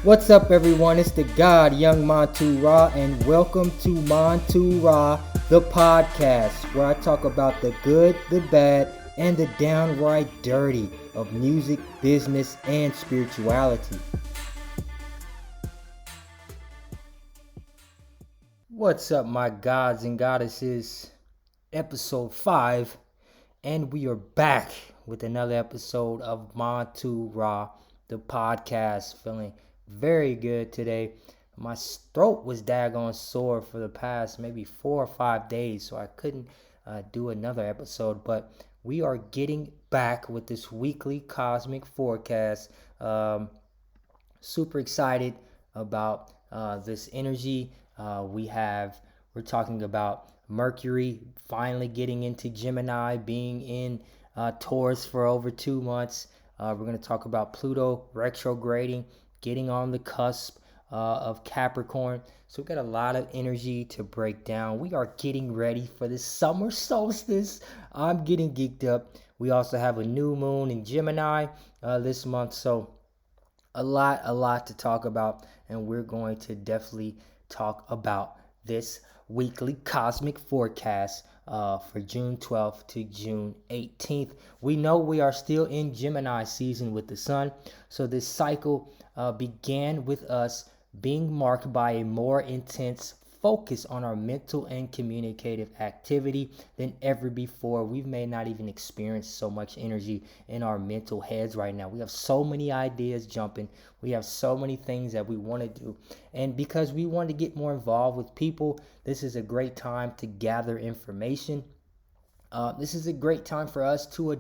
What's up, everyone? It's the God, Young Montu-Ra, and welcome to Montu-Ra, the podcast, where I talk about the good, the bad, and the downright dirty of music, business, and spirituality. What's up, my gods and goddesses? Episode 5, and we are back with another episode of Montu-Ra, the podcast. Feeling very good today. My throat was daggone sore for the past maybe 4 or 5 days, so I couldn't do another episode. But we are getting back with this weekly cosmic forecast. Super excited about this energy. We're talking about Mercury finally getting into Gemini, being in Taurus for over 2 months. We're going to talk about Pluto retrograding, getting on the cusp of Capricorn. So we've got a lot of energy to break down. We are getting ready for this summer solstice. I'm getting geeked up. We also have a new moon in Gemini this month. So a lot to talk about, and we're going to definitely talk about this weekly cosmic forecast for June 12th to June 18th. We know we are still in Gemini season with the sun, so this cycle began with us being marked by a more intense focus on our mental and communicative activity than ever before. We may not even experience so much energy in our mental heads right now. We have so many ideas jumping. We have so many things that we want to do. And because we want to get more involved with people, this is a great time to gather information. This is a great time for us to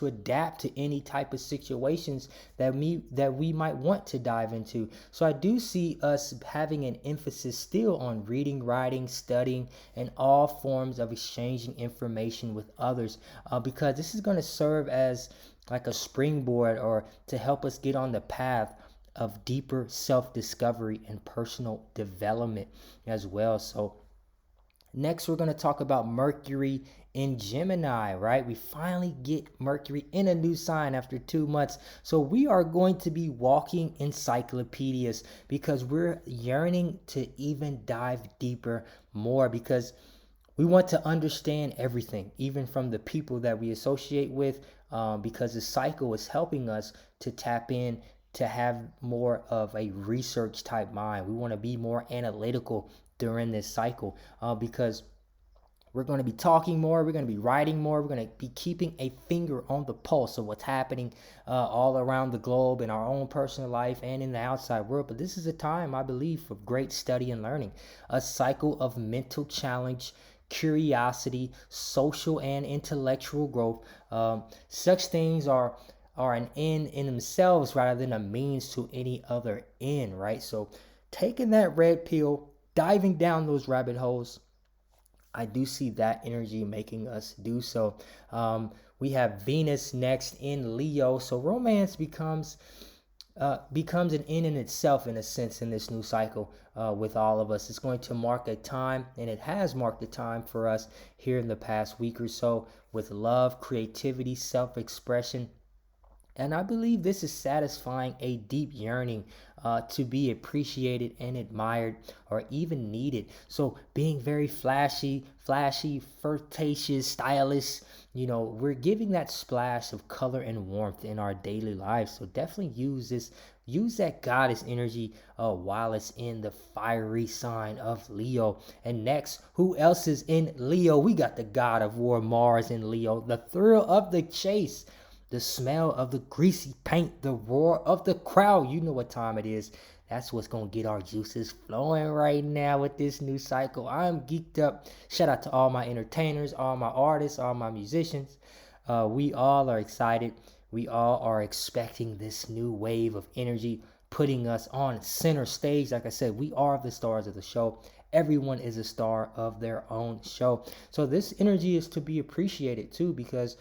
adapt to any type of situations that we might want to dive into. So I do see us having an emphasis still on reading, writing, studying, and all forms of exchanging information with others, because this is going to serve as like a springboard or to help us get on the path of deeper self-discovery and personal development as well. So next, we're going to talk about Mercury in Gemini, right? We finally get Mercury in a new sign after 2 months. So we are going to be walking encyclopedias because we're yearning to even dive deeper more, because we want to understand everything, even from the people that we associate with, because the cycle is helping us to tap in to have more of a research type mind. We want to be more analytical during this cycle, because we're going to be talking more, we're going to be writing more, we're going to be keeping a finger on the pulse of what's happening all around the globe in our own personal life and in the outside world. But this is a time, I believe, for great study and learning, a cycle of mental challenge, curiosity, social and intellectual growth. Such things are an end in themselves rather than a means to any other end, right? So taking that red pill, diving down those rabbit holes, I do see that energy making us do so. We have Venus next in Leo, so romance becomes an end in itself, in a sense, in this new cycle with all of us. It's going to mark a time, and it has marked a time for us here in the past week or so, with love, creativity, self-expression. And I believe this is satisfying a deep yearning to be appreciated and admired, or even needed. So being very flashy, flirtatious, stylish, we're giving that splash of color and warmth in our daily lives. So definitely use that goddess energy while it's in the fiery sign of Leo. And next, who else is in Leo? We got the god of war, Mars, in Leo. The thrill of the chase, the smell of the greasy paint, the roar of the crowd. You know what time it is. That's what's going to get our juices flowing right now with this new cycle. I'm geeked up. Shout out to all my entertainers, all my artists, all my musicians. We all are excited. We all are expecting this new wave of energy, putting us on center stage. Like I said, we are the stars of the show. Everyone is a star of their own show. So this energy is to be appreciated too, because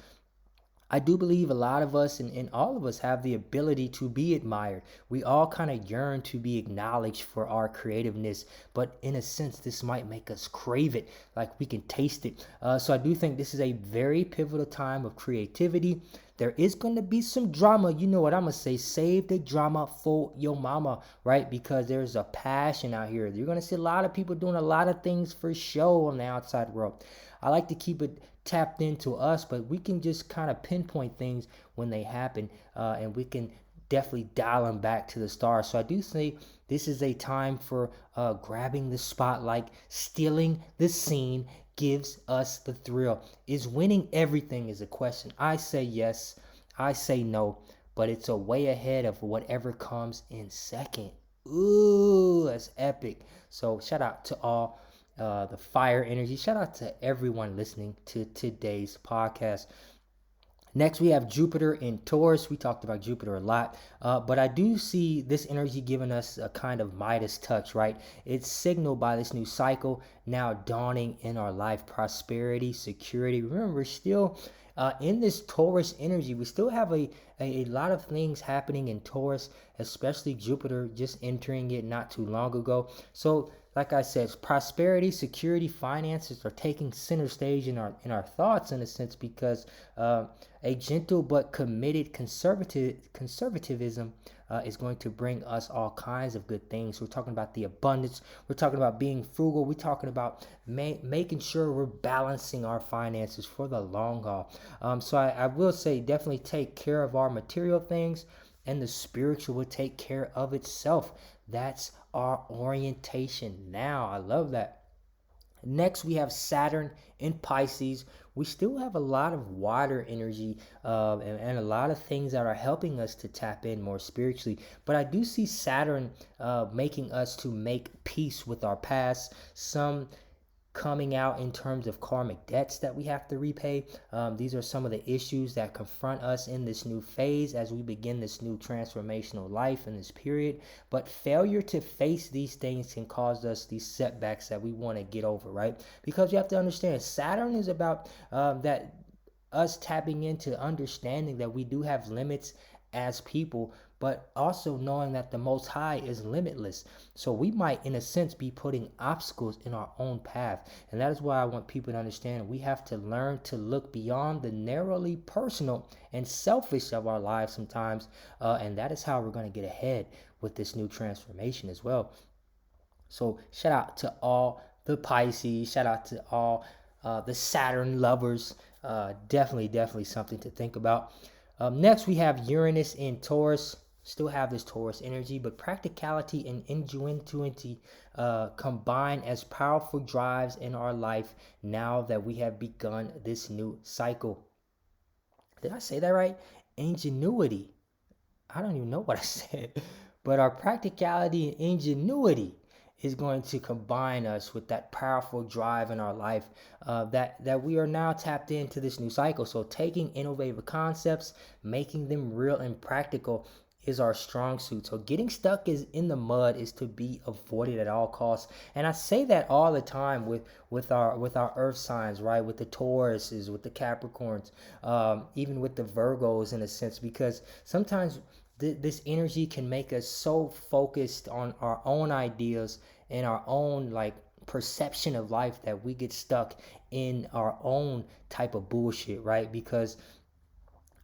I do believe a lot of us and all of us have the ability to be admired. We all kind of yearn to be acknowledged for our creativeness, but in a sense, this might make us crave it, like we can taste it. So I do think this is a very pivotal time of creativity. There is going to be some drama. You know what I'm going to say? Save the drama for your mama, right? Because there's a passion out here. You're going to see a lot of people doing a lot of things for show on the outside world. I like to keep it tapped into us, but we can just kind of pinpoint things when they happen, and we can definitely dial them back to the stars. So I do say this is a time for grabbing the spotlight, stealing the scene gives us the thrill. Is winning everything is a question. I say yes, I say no, but it's a way ahead of whatever comes in second. Ooh, that's epic. So shout out to all the fire energy. Shout out to everyone listening to today's podcast. Next, we have Jupiter in Taurus. We talked about Jupiter a lot, but I do see this energy giving us a kind of Midas touch, right? It's signaled by this new cycle now dawning in our life, prosperity, security. Remember, we're still in this Taurus energy. We still have a lot of things happening in Taurus, especially Jupiter just entering it not too long ago. So like I said, prosperity, security, finances are taking center stage in our thoughts in a sense, because a gentle but committed conservatism is going to bring us all kinds of good things. We're talking about the abundance. We're talking about being frugal. We're talking about making sure we're balancing our finances for the long haul. So I will say definitely take care of our material things, and the spiritual will take care of itself. That's our orientation now. I love that. Next, we have Saturn in Pisces. We still have a lot of water energy, and a lot of things that are helping us to tap in more spiritually. But I do see Saturn making us to make peace with our past. Some coming out in terms of karmic debts that we have to repay. These are some of the issues that confront us in this new phase as we begin this new transformational life in this period. But failure to face these things can cause us these setbacks that we want to get over, right? Because you have to understand, Saturn is about that us tapping into understanding that we do have limits as people, but also knowing that the Most High is limitless. So we might, in a sense, be putting obstacles in our own path. And that is why I want people to understand we have to learn to look beyond the narrowly personal and selfish of our lives sometimes. And that is how we're going to get ahead with this new transformation as well. So shout out to all the Pisces. Shout out to all the Saturn lovers. Definitely something to think about. Next, we have Uranus in Taurus. Still have this Taurus energy, but practicality and ingenuity combine as powerful drives in our life now that we have begun this new cycle. Did I say that right? Ingenuity. I don't even know what I said, but our practicality and ingenuity is going to combine us with that powerful drive in our life, that we are now tapped into this new cycle. So taking innovative concepts, making them real and practical is our strong suit. So getting stuck is in the mud is to be avoided at all costs. And I say that all the time with our earth signs, right? With the Tauruses, with the Capricorns, even with the Virgos in a sense, because sometimes this energy can make us so focused on our own ideas and our own like perception of life that we get stuck in our own type of bullshit, right? Because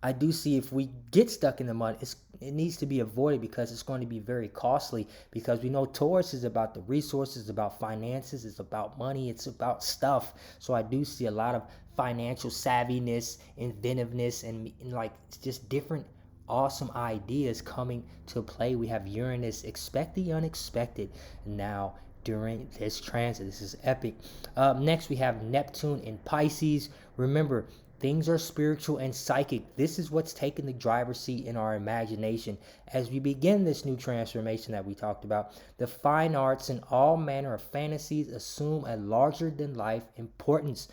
I do see if we get stuck in the mud, it needs to be avoided because it's going to be very costly. Because we know Taurus is about the resources, about finances, it's about money, it's about stuff. So I do see a lot of financial savviness, inventiveness, and like just different awesome ideas coming to play. We have Uranus, expect the unexpected now during this transit. This is epic. Next, we have Neptune in Pisces. Remember, things are spiritual and psychic. This is what's taking the driver's seat in our imagination as we begin this new transformation that we talked about. The fine arts and all manner of fantasies assume a larger than life importance.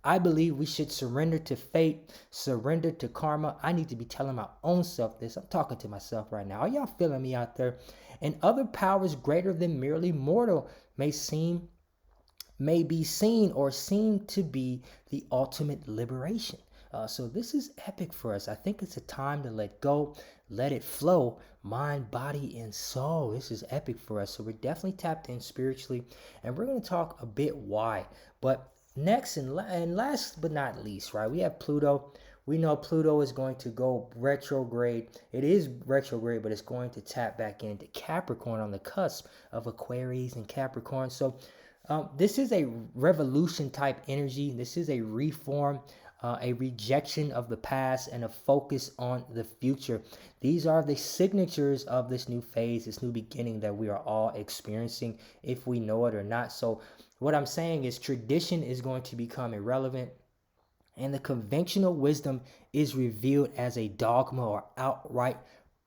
I believe we should surrender to fate, surrender to karma. I need to be telling my own self this. I'm talking to myself right now. Are y'all feeling me out there? And other powers greater than merely mortal may seem may be seen or seem to be the ultimate liberation. So this is epic for us. I think it's a time to let go, let it flow, mind, body, and soul. This is epic for us. So we're definitely tapped in spiritually, and we're going to talk a bit why. But next and last but not least, right, we have Pluto. We know Pluto is going to go retrograde. It is retrograde, but it's going to tap back into Capricorn on the cusp of Aquarius and Capricorn. So this is a revolution type energy. This is a reform, a rejection of the past, and a focus on the future. These are the signatures of this new phase, this new beginning that we are all experiencing, if we know it or not. So what I'm saying is tradition is going to become irrelevant, and the conventional wisdom is revealed as a dogma or outright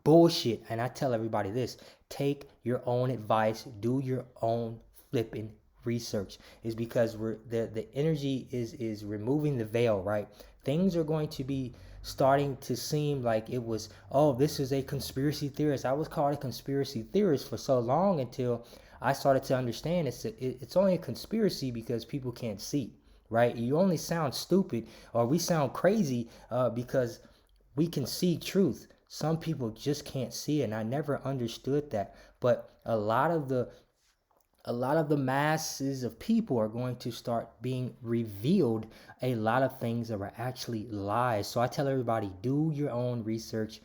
bullshit. And I tell everybody this: take your own advice, do your own flipping research. Is because the energy is removing the veil, right? Things are going to be starting to seem like it was, oh, this is a conspiracy theorist. I was called a conspiracy theorist for so long until I started to understand it's only a conspiracy because people can't see, right? You only sound stupid, or we sound crazy because we can see truth. Some people just can't see it, and I never understood that. But a lot of the masses of people are going to start being revealed a lot of things that were actually lies. So I tell everybody, do your own research,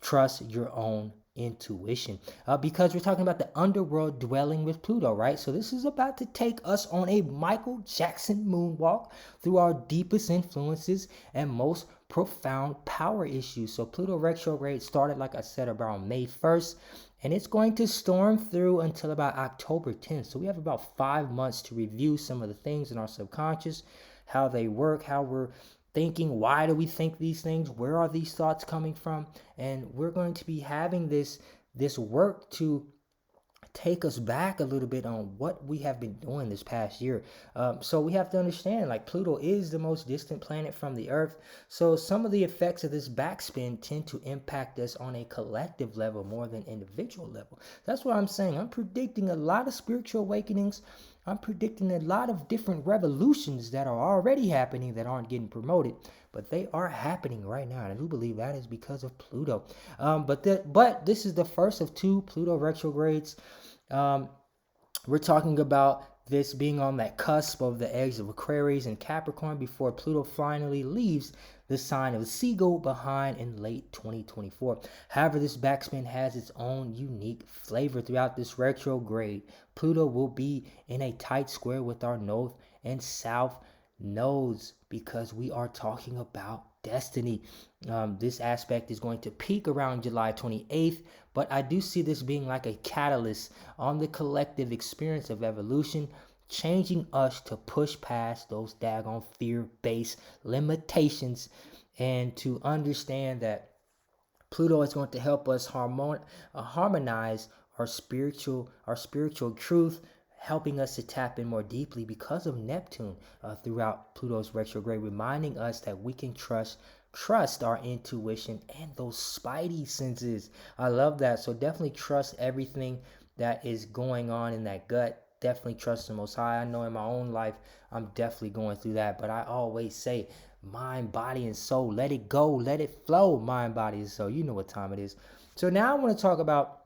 trust your own intuition, because we're talking about the underworld dwelling with Pluto, right? So this is about to take us on a Michael Jackson moonwalk through our deepest influences and most profound power issues. So Pluto retrograde started, like I said, around May 1st, and it's going to storm through until about October 10th. So we have about 5 months to review some of the things in our subconscious, how they work, how we're thinking, why do we think these things, where are these thoughts coming from. And we're going to be having this work to take us back a little bit on what we have been doing this past year. So we have to understand, like, Pluto is the most distant planet from the Earth. So some of the effects of this backspin tend to impact us on a collective level more than individual level. That's what I'm saying. I'm predicting a lot of spiritual awakenings. I'm predicting a lot of different revolutions that are already happening that aren't getting promoted, but they are happening right now. And I do believe that is because of Pluto. But this is the first of 2 Pluto retrogrades. We're talking about this being on that cusp of the eggs of Aquarius and Capricorn before Pluto finally leaves the sign of Seagull behind in late 2024. However, this backspin has its own unique flavor throughout this retrograde. Pluto will be in a tight square with our north and south nodes because we are talking about destiny. This aspect is going to peak around July 28th, but I do see this being like a catalyst on the collective experience of evolution, changing us to push past those daggone fear-based limitations and to understand that Pluto is going to help us harmonize our spiritual truth, helping us to tap in more deeply because of Neptune throughout Pluto's retrograde, reminding us that we can trust our intuition and those spidey senses. I love that. So definitely trust everything that is going on in that gut. Definitely trust the Most High. I know in my own life I'm definitely going through that, but I always say mind, body, and soul. Let it go, let it flow. Mind, body, and soul. You know what time it is. So now I want to talk about,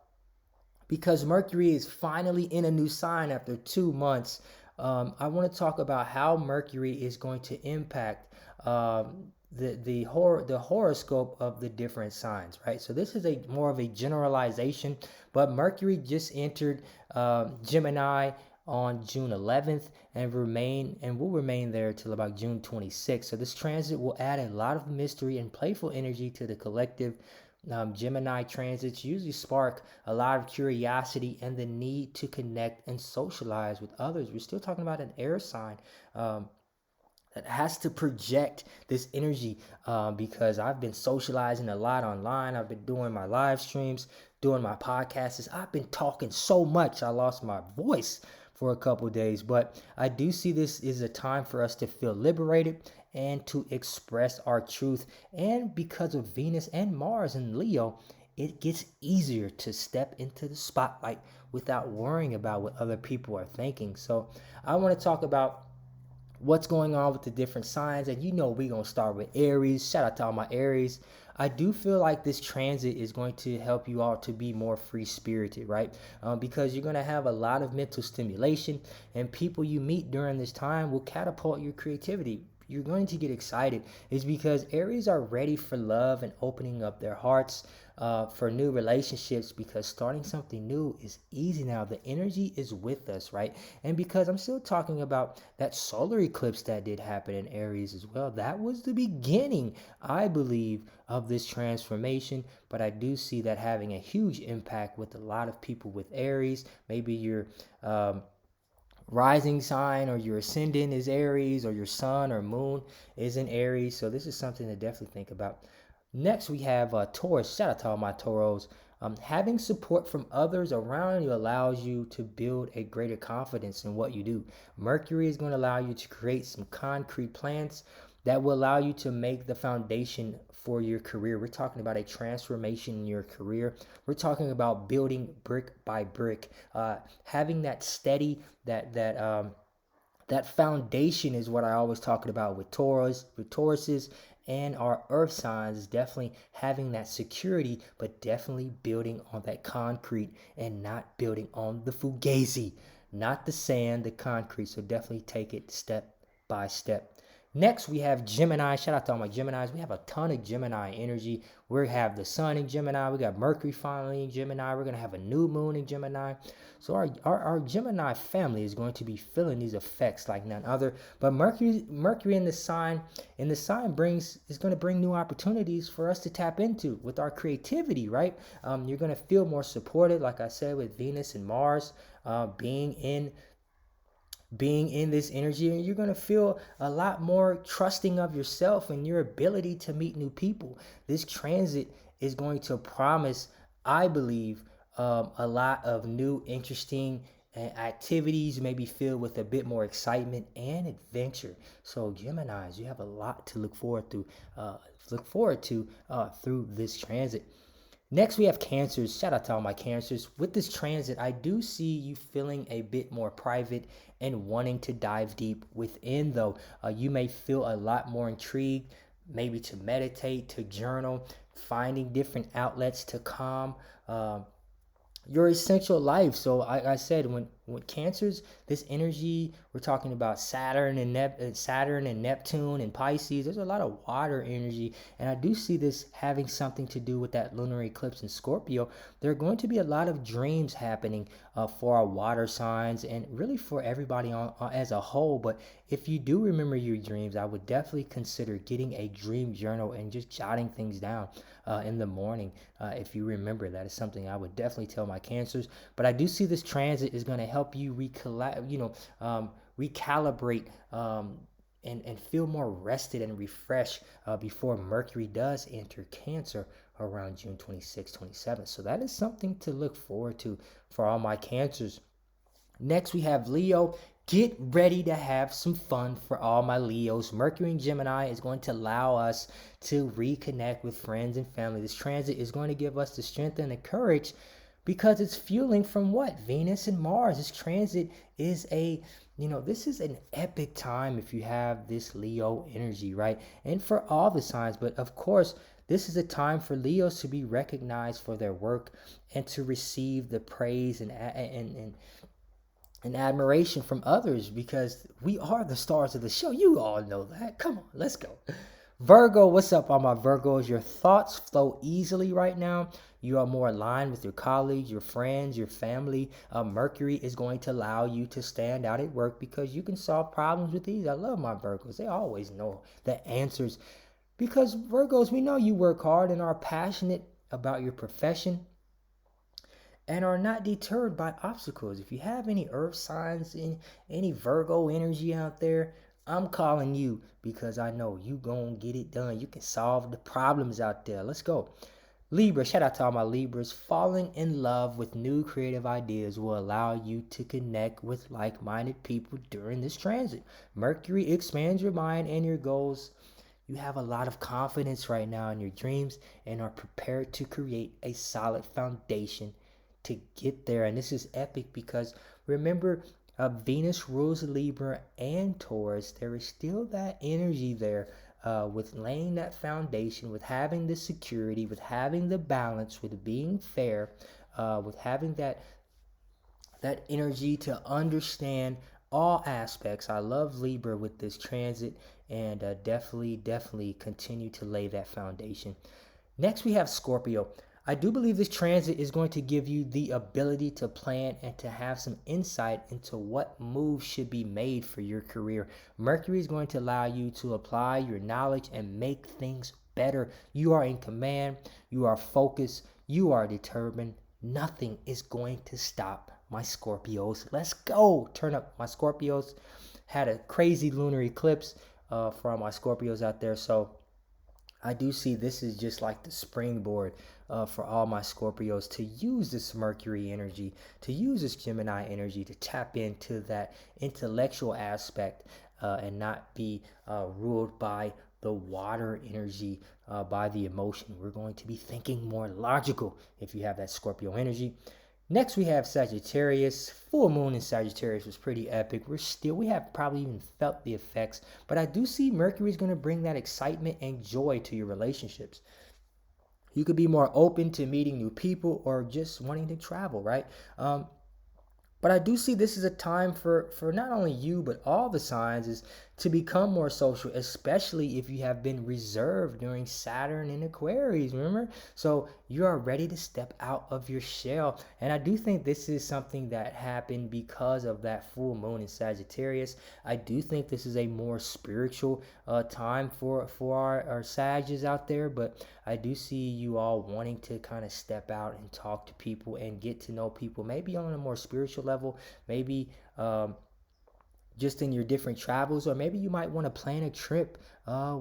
because Mercury is finally in a new sign after 2 months, I want to talk about how Mercury is going to impact the horoscope of the different signs, right? So this is a more of a generalization, but Mercury just entered Gemini on June 11th and will remain there till about June 26th. So this transit will add a lot of mystery and playful energy to the collective. Gemini transits usually spark a lot of curiosity and the need to connect and socialize with others. We're still talking about an air sign that has to project this energy, because I've been socializing a lot online. I've been doing my live streams, doing my podcasts. I've been talking so much I lost my voice for a couple days, but I do see this is a time for us to feel liberated and to express our truth. And because of Venus and Mars in Leo, it gets easier to step into the spotlight without worrying about what other people are thinking. So I want to talk about what's going on with the different signs. And we're going to start with Aries. Shout out to all my Aries. I do feel like this transit is going to help you all to be more free spirited, right? Because you're going to have a lot of mental stimulation, and people you meet during this time will catapult your creativity. You're going to get excited. It's because Aries are ready for love and opening up their hearts for new relationships, because starting something new is easy now. The energy is with us, right? And because I'm still talking about that solar eclipse that did happen in Aries as well, that was the beginning, I believe, of this transformation. But I do see that having a huge impact with a lot of people with Aries. Maybe you're rising sign or your ascendant is Aries, or your sun or moon is in Aries. So this is something to definitely think about. Next, we have Taurus. Shout out to all my Tauros. Having support from others around you allows you to build a greater confidence in what you do. Mercury is going to allow you to create some concrete plans that will allow you to make the foundation for your career. We're talking about a transformation in your career. We're talking about building brick by brick, having that steady, that foundation is what I always talking about with Tauruses and our earth signs, is definitely having that security, but definitely building on that concrete and not building on the fugazi, not the sand, the concrete. So definitely take it step by step. Next, we have Gemini. Shout out to all my Geminis. We have a ton of Gemini energy. We have the sun in Gemini. We got Mercury finally in Gemini. We're going to have a new moon in Gemini. So our Gemini family is going to be feeling these effects like none other. But Mercury in the sign is going to bring new opportunities for us to tap into with our creativity, right? You're going to feel more supported, like I said, with Venus and Mars being in this energy, and you're going to feel a lot more trusting of yourself and your ability to meet new people. This transit is going to promise, I believe, a lot of new interesting activities, maybe filled with a bit more excitement and adventure. So Geminis, you have a lot to look forward to through this transit. Next, we have Cancers. Shout out to all my Cancers. With this transit, I do see you feeling a bit more private and wanting to dive deep within, though. You may feel a lot more intrigued, maybe to meditate, to journal, finding different outlets to calm your essential life. So I said, when Cancers, this energy, we're talking about Saturn and Neptune and Pisces. There's a lot of water energy, and I do see this having something to do with that lunar eclipse in Scorpio. There are going to be a lot of dreams happening for our water signs, and really for everybody as a whole. But if you do remember your dreams, I would definitely consider getting a dream journal and just jotting things down in the morning. If you remember, that is something I would definitely tell my Cancers. But I do see this transit is going to help you recalibrate and feel more rested and refreshed before Mercury does enter Cancer around June 26, 27. So that is something to look forward to for all my Cancers. Next, we have Leo. Get ready to have some fun for all my Leos. Mercury in Gemini is going to allow us to reconnect with friends and family. This transit is going to give us the strength and the courage, because it's fueling from what? Venus and Mars. This transit is this is an epic time if you have this Leo energy, right? And for all the signs, but of course, this is a time for Leos to be recognized for their work and to receive the praise and admiration from others, because we are the stars of the show. You all know that. Come on, let's go. Virgo, what's up, all my Virgos? Your thoughts flow easily right now. You are more aligned with your colleagues, your friends, your family. Mercury is going to allow you to stand out at work because you can solve problems with ease. I love my Virgos. They always know the answers, because Virgos, we know you work hard and are passionate about your profession and are not deterred by obstacles. If you have any earth signs, any Virgo energy out there, I'm calling you, because I know you gonna get it done. You can solve the problems out there. Let's go. Libra, shout out to all my Libras. Falling in love with new creative ideas will allow you to connect with like-minded people during this transit. Mercury expands your mind and your goals You have a lot of confidence right now in your dreams and are prepared to create a solid foundation to get there. And this is epic because remember, Venus rules Libra and Taurus. There is still that energy there with laying that foundation, with having the security, with having the balance, with being fair, with having that energy to understand all aspects. I love Libra with this transit, and definitely continue to lay that foundation. Next, we have Scorpio. I do believe this transit is going to give you the ability to plan and to have some insight into what moves should be made for your career. Mercury is going to allow you to apply your knowledge and make things better. You are in command, you are focused, you are determined. Nothing is going to stop my Scorpios. Let's go. Turn up my Scorpios. Had a crazy lunar eclipse for all my Scorpios out there. So I do see this is just like the springboard for all my Scorpios to use this Mercury energy, to use this Gemini energy, to tap into that intellectual aspect and not be ruled by the water energy, by the emotion. We're going to be thinking more logical if you have that Scorpio energy. Next, we have Sagittarius. Full moon in Sagittarius was pretty epic. We have probably even felt the effects, but I do see Mercury is going to bring that excitement and joy to your relationships. You could be more open to meeting new people or just wanting to travel, right? But I do see this is a time for not only you, but all the signs is to become more social, especially if you have been reserved during Saturn in Aquarius, remember? So you are ready to step out of your shell. And I do think this is something that happened because of that full moon in Sagittarius. I do think this is a more spiritual time for our Sagittarius out there, but I do see you all wanting to kind of step out and talk to people and get to know people, maybe on a more spiritual level, maybe just in your different travels, or maybe you might want to plan a trip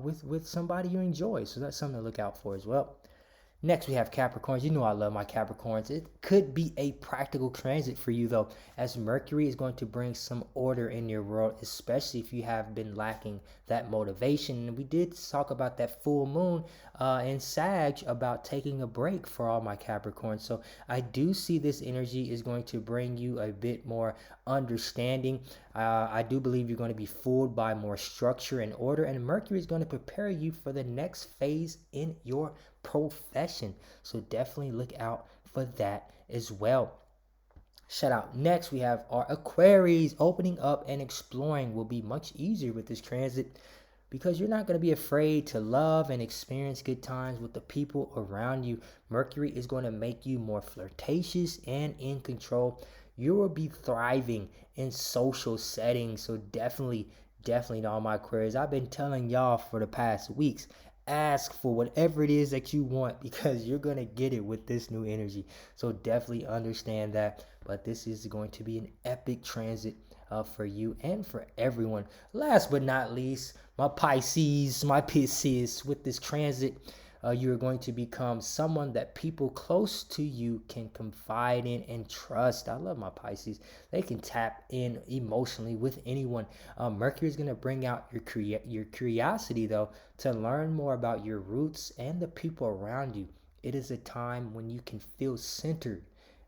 with somebody you enjoy. So that's something to look out for as well. Next, we have Capricorns. You know I love my Capricorns. It could be a practical transit for you, though, as Mercury is going to bring some order in your world, especially if you have been lacking that motivation. And we did talk about that full moon in Sag about taking a break for all my Capricorns. So I do see this energy is going to bring you a bit more understanding. I do believe you're going to be fooled by more structure and order, and Mercury is going to prepare you for the next phase in your profession. So definitely look out for that as well. Shout out. Next, we have our Aquarius. Opening up and exploring will be much easier with this transit because you're not going to be afraid to love and experience good times with the people around you. Mercury is going to make you more flirtatious and in control. You will be thriving in social settings. So definitely to all my Aquarius, I've been telling y'all for the past weeks, ask for whatever it is that you want because you're going to get it with this new energy. So definitely understand that. But this is going to be an epic transit for you and for everyone. Last but not least, my Pisces, with this transit, you're going to become someone that people close to you can confide in and trust. I love my Pisces. They can tap in emotionally with anyone. Mercury is going to bring out your curiosity, though, to learn more about your roots and the people around you. It is a time when you can feel centered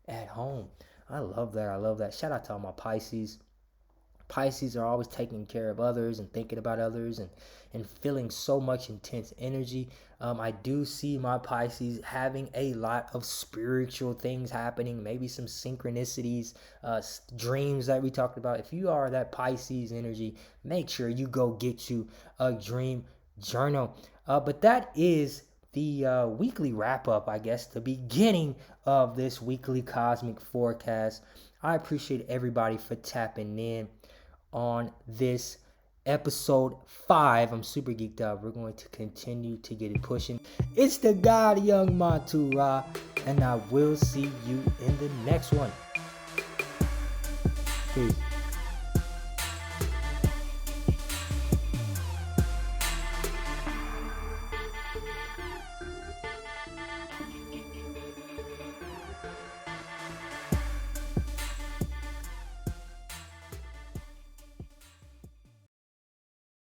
at home. I love that. Shout out to all my Pisces. Pisces are always taking care of others and thinking about others and feeling so much intense energy. I do see my Pisces having a lot of spiritual things happening, maybe some synchronicities, dreams that we talked about. If you are that Pisces energy, make sure you go get you a dream journal. But that is the weekly wrap up, I guess, the beginning of this weekly cosmic forecast. I appreciate everybody for tapping in on this episode 5. I'm super geeked up. We're going to continue to get it pushing. It's the God Young Montu-Ra, and I will see you in the next one. Peace.